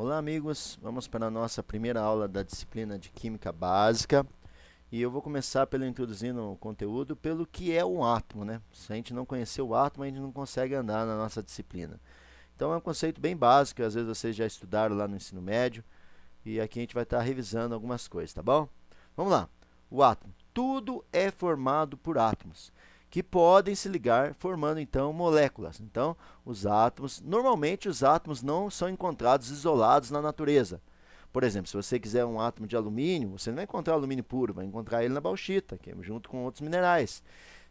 Olá, amigos. Vamos para a nossa primeira aula da disciplina de Química Básica. E eu vou começar pelo introduzindo o conteúdo pelo que é um átomo, né? Se a gente não conhecer o átomo, a gente não consegue andar na nossa disciplina. Então é um conceito bem básico, às vezes vocês já estudaram lá no ensino médio. E aqui a gente vai estar revisando algumas coisas, tá bom? Vamos lá. O átomo. Tudo é formado por átomos, que podem se ligar formando então moléculas. Então, normalmente os átomos não são encontrados isolados na natureza. Por exemplo, se você quiser um átomo de alumínio, você não vai encontrar alumínio puro, vai encontrar ele na bauxita, que é junto com outros minerais.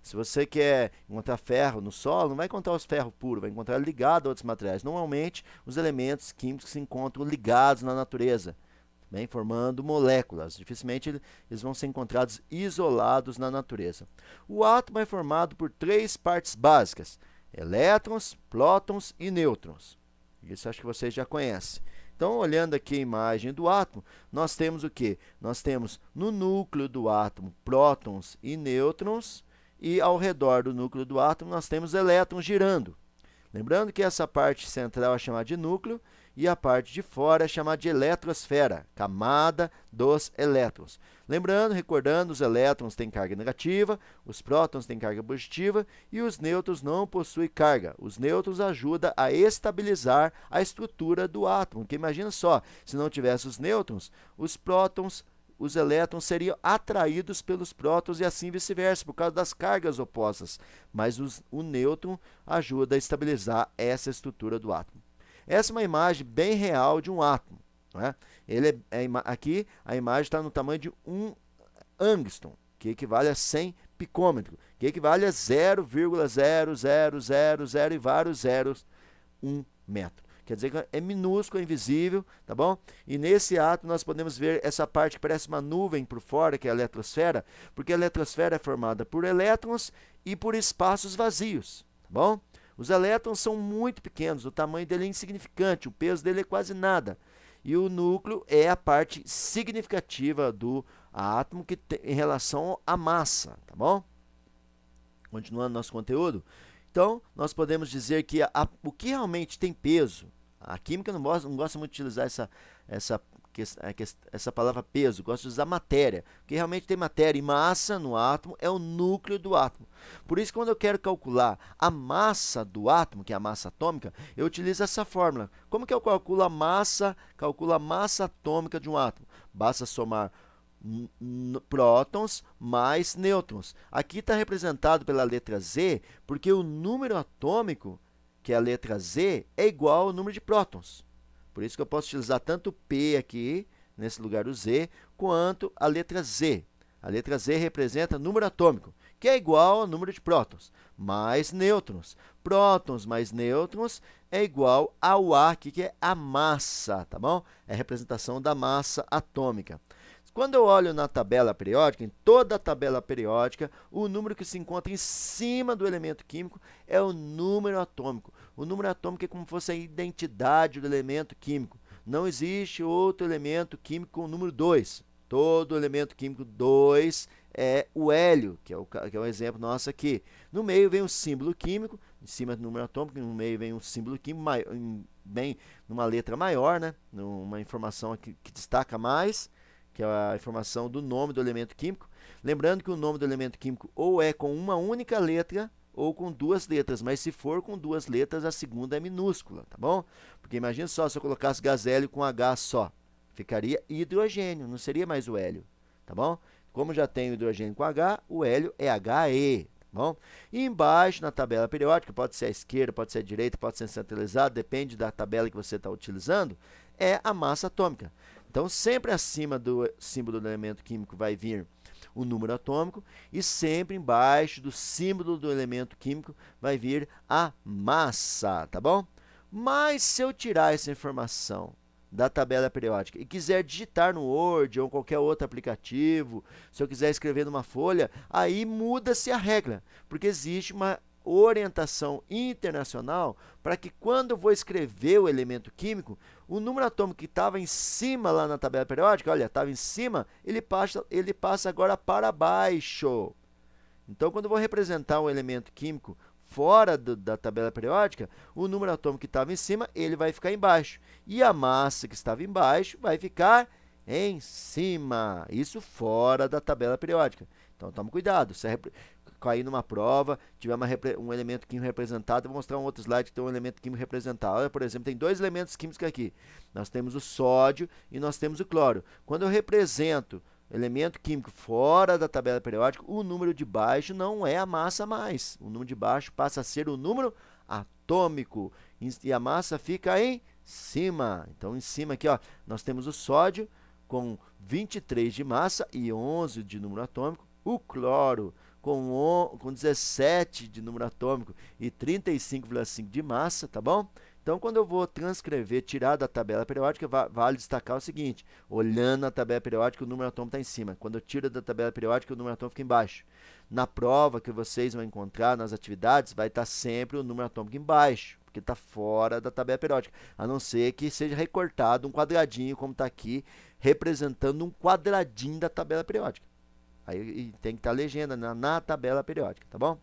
Se você quer encontrar ferro no solo, não vai encontrar os ferros puros, vai encontrar ligado a outros materiais. Normalmente, os elementos químicos se encontram ligados na natureza, bem, formando moléculas. Dificilmente eles vão ser encontrados isolados na natureza. O átomo é formado por três partes básicas: elétrons, prótons e nêutrons. Isso acho que vocês já conhecem. Então, olhando aqui a imagem do átomo, nós temos o quê? Nós temos no núcleo do átomo prótons e nêutrons, e ao redor do núcleo do átomo nós temos elétrons girando. Lembrando que essa parte central é chamada de núcleo e a parte de fora é chamada de eletrosfera, camada dos elétrons. Lembrando, recordando, os elétrons têm carga negativa, os prótons têm carga positiva e os nêutrons não possuem carga. Os nêutrons ajudam a estabilizar a estrutura do átomo. Porque imagina só, se não tivesse os nêutrons, os elétrons seriam atraídos pelos prótons e assim vice-versa, por causa das cargas opostas. Mas o nêutron ajuda a estabilizar essa estrutura do átomo. Essa é uma imagem bem real de um átomo. Não é? Aqui a imagem está no tamanho de 1 Angstrom, que equivale a 100 picômetro, que equivale a 0,0000 e vários zeros, 1 metro. Quer dizer que é minúsculo, é invisível, tá bom? E nesse átomo nós podemos ver essa parte que parece uma nuvem por fora, que é a eletrosfera, porque a eletrosfera é formada por elétrons e por espaços vazios, tá bom? Os elétrons são muito pequenos, o tamanho dele é insignificante, o peso dele é quase nada. E o núcleo é a parte significativa do átomo em relação à massa, tá bom? Continuando nosso conteúdo. Então, nós podemos dizer que o que realmente tem peso, a química não gosta muito de utilizar essa palavra peso, gosta de usar matéria. O que realmente tem matéria e massa no átomo é o núcleo do átomo. Por isso, quando eu quero calcular a massa do átomo, que é a massa atômica, eu utilizo essa fórmula. Como que eu calculo a massa atômica de um átomo? Basta somar prótons mais nêutrons. Aqui está representado pela letra Z, porque o número atômico, que é a letra Z, é igual ao número de prótons. Por isso que eu posso utilizar tanto P aqui, nesse lugar do Z, quanto a letra Z. A letra Z representa número atômico, que é igual ao número de prótons, mais nêutrons. Prótons mais nêutrons é igual ao A, que é a massa, tá bom? É a representação da massa atômica. Quando eu olho na tabela periódica, em toda a tabela periódica, o número que se encontra em cima do elemento químico é o número atômico. O número atômico é como se fosse a identidade do elemento químico. Não existe outro elemento químico com o número 2. Todo elemento químico 2 é o hélio, que é o exemplo nosso aqui. No meio vem o símbolo químico, em cima do número atômico, no meio vem um símbolo químico, bem numa letra maior, né? Uma informação que destaca mais, que é a informação do nome do elemento químico. Lembrando que o nome do elemento químico ou é com uma única letra ou com duas letras, mas se for com duas letras, a segunda é minúscula, tá bom? Porque imagina só se eu colocasse gás hélio com H só, ficaria hidrogênio, não seria mais o hélio, tá bom? Como já tem o hidrogênio com H, o hélio é He, tá bom? E embaixo, na tabela periódica, pode ser à esquerda, pode ser à direita, pode ser centralizado, depende da tabela que você está utilizando, é a massa atômica. Então, sempre acima do símbolo do elemento químico vai vir o número atômico e sempre embaixo do símbolo do elemento químico vai vir a massa, tá bom? Mas se eu tirar essa informação da tabela periódica e quiser digitar no Word ou qualquer outro aplicativo, se eu quiser escrever numa folha, aí muda-se a regra, porque existe uma orientação internacional para que quando eu vou escrever o elemento químico, o número atômico que estava em cima lá na tabela periódica, olha, estava em cima, ele passa agora para baixo. Então, quando eu vou representar um elemento químico fora da tabela periódica, o número atômico que estava em cima, ele vai ficar embaixo. E a massa que estava embaixo vai ficar em cima. Isso fora da tabela periódica. Então, tome cuidado. Se cair numa prova, tiver um elemento químico representado, eu vou mostrar um outro slide que tem um elemento químico representado. Olha, por exemplo, tem dois elementos químicos aqui. Nós temos o sódio e nós temos o cloro. Quando eu represento elemento químico fora da tabela periódica, o número de baixo não é a massa mais. O número de baixo passa a ser o número atômico. E a massa fica em cima. Então, em cima aqui, ó, nós temos o sódio com 23 de massa e 11 de número atômico. O cloro com 17 de número atômico e 35,5 de massa, tá bom? Então, quando eu vou transcrever, tirar da tabela periódica, vale destacar o seguinte: olhando a tabela periódica, o número atômico está em cima. Quando eu tiro da tabela periódica, o número atômico fica embaixo. Na prova que vocês vão encontrar, nas atividades, vai estar sempre o número atômico embaixo, porque está fora da tabela periódica, a não ser que seja recortado um quadradinho, como está aqui, representando um quadradinho da tabela periódica. Aí tem que estar a legenda na tabela periódica, tá bom?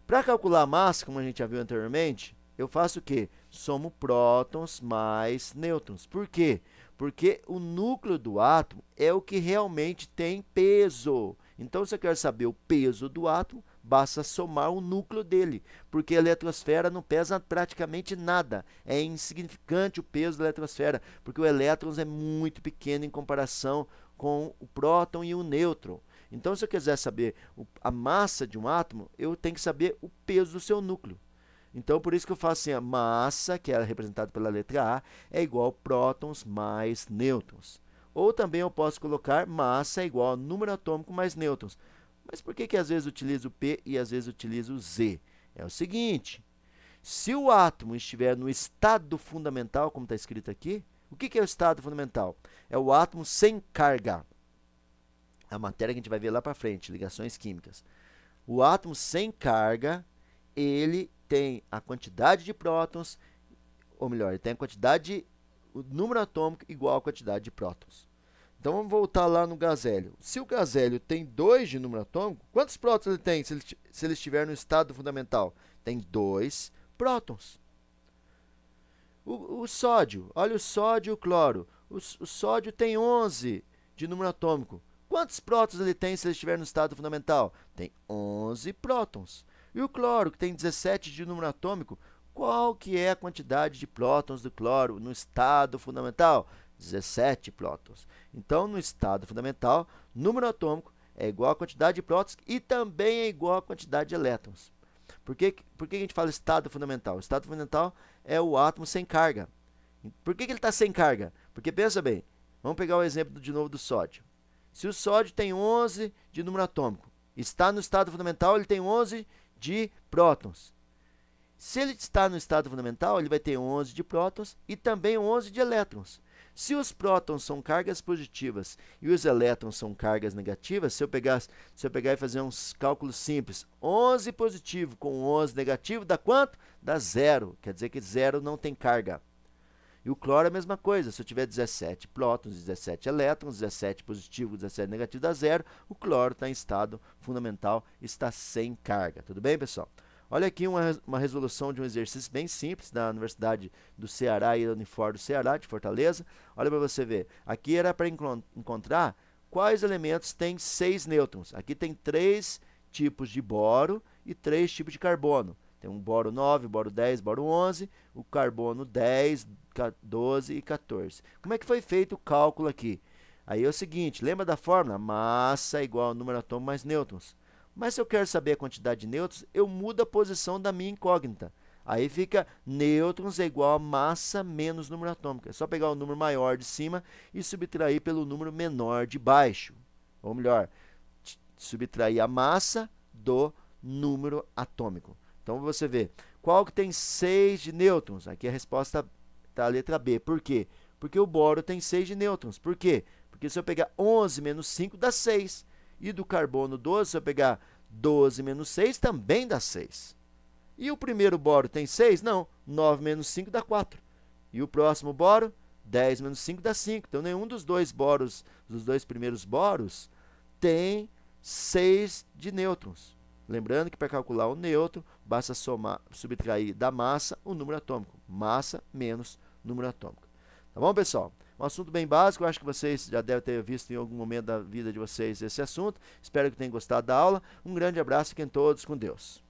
Para calcular a massa, como a gente já viu anteriormente, eu faço o quê? Somo prótons mais nêutrons. Por quê? Porque o núcleo do átomo é o que realmente tem peso. Então, se eu quero saber o peso do átomo, basta somar o núcleo dele, porque a eletrosfera não pesa praticamente nada. É insignificante o peso da eletrosfera, porque o elétron é muito pequeno em comparação com o próton e o nêutron. Então, se eu quiser saber a massa de um átomo, eu tenho que saber o peso do seu núcleo. Então, por isso que eu faço assim, a massa, que é representada pela letra A, é igual a prótons mais nêutrons. Ou também eu posso colocar massa é igual a número atômico mais nêutrons. Mas por que às vezes utilizo o P e às vezes utilizo o Z? É o seguinte: se o átomo estiver no estado fundamental, como está escrito aqui, o que é o estado fundamental? É o átomo sem carga. A matéria que a gente vai ver lá para frente, ligações químicas. O átomo sem carga, ele tem a quantidade de prótons, ou melhor, ele tem a quantidade, o número atômico igual à quantidade de prótons. Então vamos voltar lá no gás hélio. Se o gás hélio tem 2 de número atômico, quantos prótons ele tem se ele estiver no estado fundamental? Tem 2 prótons. O sódio, olha o sódio e o cloro. O sódio tem 11 de número atômico. Quantos prótons ele tem se ele estiver no estado fundamental? Tem 11 prótons. E o cloro, que tem 17 de número atômico, qual que é a quantidade de prótons do cloro no estado fundamental? 17 prótons. Então, no estado fundamental, número atômico é igual à quantidade de prótons e também é igual à quantidade de elétrons. Por que a gente fala estado fundamental? O estado fundamental é o átomo sem carga. Por que ele está sem carga? Porque, pensa bem, vamos pegar o exemplo de novo do sódio. Se o sódio tem 11 de número atômico, está no estado fundamental, ele tem 11 de prótons. Se ele está no estado fundamental, ele vai ter 11 de prótons e também 11 de elétrons. Se os prótons são cargas positivas e os elétrons são cargas negativas, se eu pegar e fazer uns cálculos simples, 11 positivo com 11 negativo dá quanto? Dá zero. Quer dizer que zero não tem carga. E o cloro é a mesma coisa. Se eu tiver 17 prótons, 17 elétrons, 17 positivo, 17 negativo dá zero, o cloro está em estado fundamental, está sem carga. Tudo bem, pessoal? Olha aqui uma resolução de um exercício bem simples da Universidade do Ceará e da Unifor do Ceará, de Fortaleza. Olha para você ver. Aqui era para encontrar quais elementos têm 6 nêutrons. Aqui tem 3 tipos de boro e 3 tipos de carbono. Tem um boro 9, boro 10, boro 11, o carbono 10, 12 e 14. Como é que foi feito o cálculo aqui? Aí é o seguinte, lembra da fórmula? Massa é igual ao número atômico mais nêutrons. Mas se eu quero saber a quantidade de nêutrons, eu mudo a posição da minha incógnita. Aí fica nêutrons é igual a massa menos número atômico. É só pegar o número maior de cima e subtrair pelo número menor de baixo. Ou melhor, subtrair a massa do número atômico. Então você vê, qual que tem 6 de nêutrons? Aqui a resposta está a letra B. Por quê? Porque o boro tem 6 de nêutrons. Por quê? Porque se eu pegar 11 menos 5 dá 6. E do carbono 12, se eu pegar 12 menos 6, também dá 6. E o primeiro boro tem 6? Não. 9 menos 5 dá 4. E o próximo boro? 10 menos 5 dá 5. Então, nenhum dos dois boros, dos dois primeiros boros, tem 6 de nêutrons. Lembrando que para calcular o nêutron, basta subtrair da massa o número atômico. Massa menos número atômico. Tá bom, pessoal? Um assunto bem básico, eu acho que vocês já devem ter visto em algum momento da vida de vocês esse assunto. Espero que tenham gostado da aula. Um grande abraço, fiquem todos com Deus.